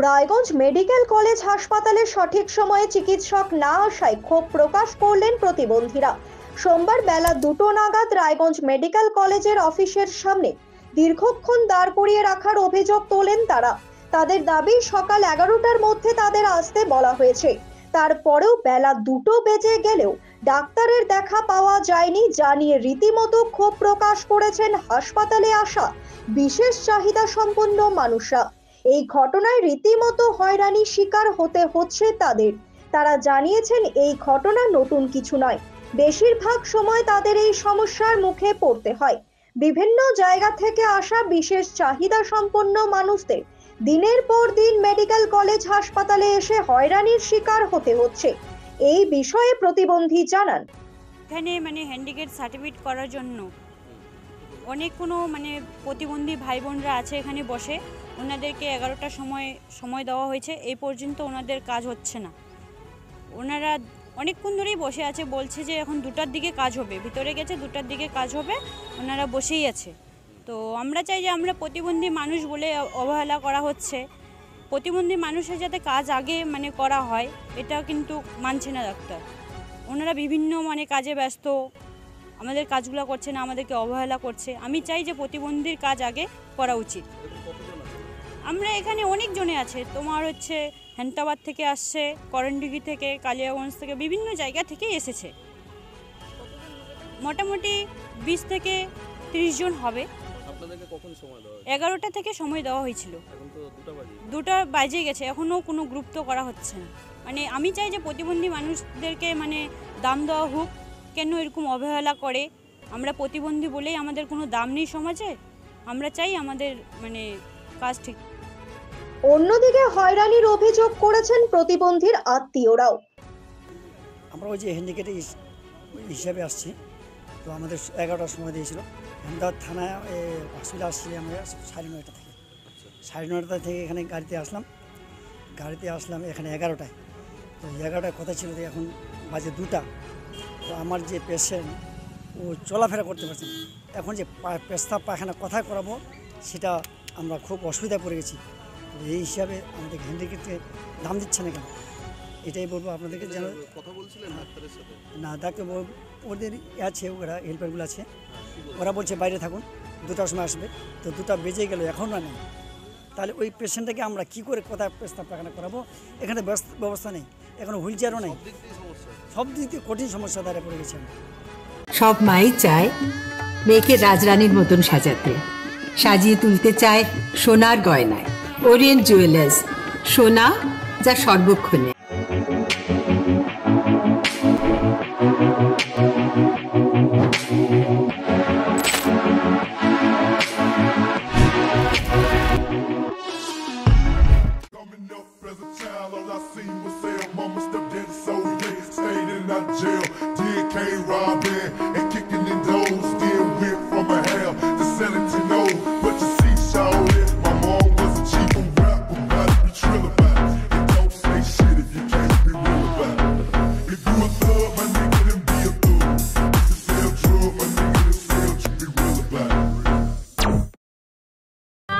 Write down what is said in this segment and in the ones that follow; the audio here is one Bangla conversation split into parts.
রায়গঞ্জ মেডিকেল কলেজ হাসপাতালে সঠিক সময়ে চিকিৎসক না আসায় ক্ষোভ প্রকাশ করলেন প্রতিবন্ধীরা। সোমবার বেলা 2টো নাগাদ রায়গঞ্জ মেডিকেল কলেজের অফিসের সামনে দীর্ঘক্ষণ দাঁড় করিয়ে রাখার অভিযোগ তোলেন তারা। তাদের দাবি সকাল 11টার মধ্যে তাদের আসতে বলা হয়েছে, তারপরেও বেলা 2টো বেজে গেলেও ডাক্তারের দেখা পাওয়া যায়নি, যা নিয়ে রীতিমতো ক্ষোভ প্রকাশ করেছেন হাসপাতালে আসা বিশেষ চাহিদা সম্পন্ন মানুষরা। এই ঘটনায় রীতিমতো হয়রানির শিকার হতে হচ্ছে তাদের। তারা জানিয়েছেন এই ঘটনা নতুন কিছু নয়, বেশিরভাগ সময় তাদের এই সমস্যার মুখে পড়তে হয়। বিভিন্ন জায়গা থেকে আসা বিশেষ চাহিদা সম্পন্ন মানুষদের দিনের পর দিন মেডিকেল কলেজ হাসপাতালে এসে হয়রানির শিকার হতে হচ্ছে। এই বিষয়ে প্রতিবন্ধী জানান, এখানে হ্যান্ডিক্যাপ সার্টিফিকেট করার জন্য অনেক প্রতিবন্ধী ভাই বোনরা আছে এখানে বসে, ওনাদেরকে 11টার সময় দেওয়া হয়েছে, এই পর্যন্ত ওনাদের কাজ হচ্ছে না। ওনারা অনেকক্ষণ ধরেই বসে আছে, বলছে যে এখন 2টার দিকে কাজ হবে, ভিতরে গেছে 2টার দিকে কাজ হবে, ওনারা বসেই আছে। তো আমরা চাই যে আমরা প্রতিবন্ধী মানুষ বলে অবহেলা করা হচ্ছে, প্রতিবন্ধী মানুষের যাতে কাজ আগে করা হয়, এটা কিন্তু মানছে না ডাক্তার। ওনারা বিভিন্ন কাজে ব্যস্ত, আমাদের কাজগুলো করছে না, আমাদেরকে অবহেলা করছে। আমি চাই যে প্রতিবন্ধীর কাজ আগে করা উচিত। আমরা এখানে অনেক জনে আছে, তোমার হেন্তাবাদ থেকে আসছে, করণডিঘি থেকে, কালিয়াগঞ্জ থেকে, বিভিন্ন জায়গা থেকে এসেছে। মোটামুটি 20 থেকে 30 জন হবে। 11টা থেকে সময় দেওয়া হয়েছিল, 2টা বাজে গেছে, এখনও কোনো গ্রুপ তো করা হচ্ছে না। আমি চাই যে প্রতিবন্ধী মানুষদেরকে দাম দেওয়া হোক। কেন এরকম অবহেলা করে? আমরা প্রতিবন্ধী বলেই আমাদের কোনো দাম নেই সমাজে। আমরা চাই আমাদের কাজ ঠিক। অন্যদিকে হয়রানির অভিযোগ করেছেন প্রতিবন্ধীর আত্মীয়রাও। আমরা ওই যে হ্যান্ডিক্যাপ হিসাবে আসছি, তো আমাদের 11টার সময় দিয়েছিল। আহমেদাবাদ থানায় হসপিটাল আসছি আমরা 9:30 থেকে। 9:30 থেকে এখানে গাড়িতে আসলাম এখানে 11টায়। তো 11টায় কথা ছিল যে এখন বাজে 2টা। তো আমার যে পেশেন্ট ও চলাফেরা করতে পারছে না, এখন যে পেশাব পায়খানা কোথায় করাবো সেটা আমরা খুব অসুবিধায় পড়ে গেছি। এই হিসাবে আমাদের হ্যান্ডিক্যাপকে দাম দিচ্ছে না কেন, এটাই বলবো আপনাদেরকে। যেন কথা বলছিলেন ডাক্তারের সাথে? না, ডাক্তার ওদের আছে, ওরা হেল্পারগুলো আছে, ওরা বলছে বাইরে থাকুন, 2টার সময় আসবে। তো 2টা বেজে গেল, এখন না নেই। তাহলে ওই পেশেন্টটাকে আমরা কী করে কোথায় পেশাব পায়খানা করাবো? এখানে ব্যবস্থা নেই, এখনো হুইল চেয়ারও নেই। সব দিক দিয়ে কঠিন সমস্যা দ্বারা পড়ে গেছে। সব মাই চায় মেয়েকে রাজরানীর মতন সাজাতে, সাজিয়ে তুলতে চায় সোনার গয়নায়। ওরিয়েন্ট জুয়েলার্স, সোনা যা সর্বক্ষণে।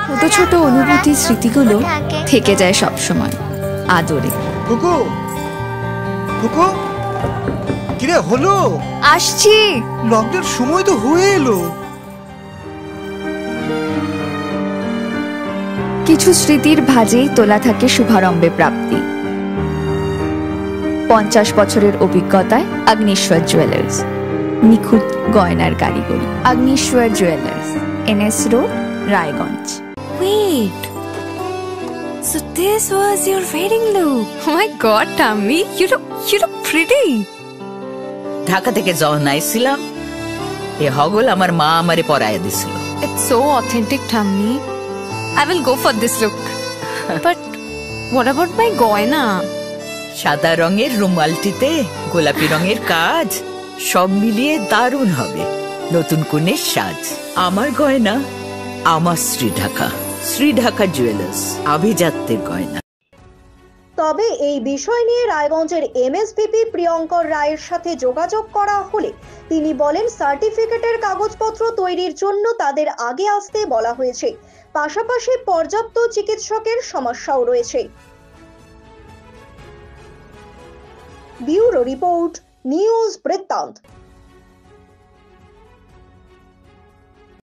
ছোট ছোট অনুভূতি স্মৃতিগুলো থেকে যায় সব সময় আদরে। কুকু কুকু কিরে হলো? আসছি, লকডাউন সময় তো হয়ে এলো। কিছু স্মৃতির ভাজেই তোলা থাকে শুভারম্ভে প্রাপ্তি। 50 বছরের অভিজ্ঞতায় অগ্নিশ্বর জুয়েলার্স, নিখুঁত গয়নার কারিগরি। Agnishwar jewellers, NS road, Raiganj. Wait, so this was your wedding look? Oh my God, Tammy, you look pretty. Dhaka থেকে যখন আইছিলাম, এ হগল আমার মা আমারে পরাইয়া দিছিল। It's so authentic, Tammy. I will go for this look. But what about my goina? সাদা রঙের রুমালটিতে গোলাপি রঙের কাজ, সব মিলিয়ে দারুণ হবে নতুন কনের সাজ। আমার গয়না আমার শ্রী ঢাকা জুয়েলার্স, আভিজাত্যের গয়না। তবে এই বিষয় নিয়ে রায়গঞ্জের MSVP প্রিয়ঙ্কর রায়ের সাথে যোগাযোগ করা হলে তিনি বলেন সার্টিফিকেটের কাগজপত্র তৈরির জন্য তাদের আগে আসতে বলা হয়েছে। পাশাপাশি পর্যাপ্ত চিকিৎসকের সমস্যাও রয়েছে। ব্যুরো রিপোর্ট, নিউজ বৃত্তান্ত।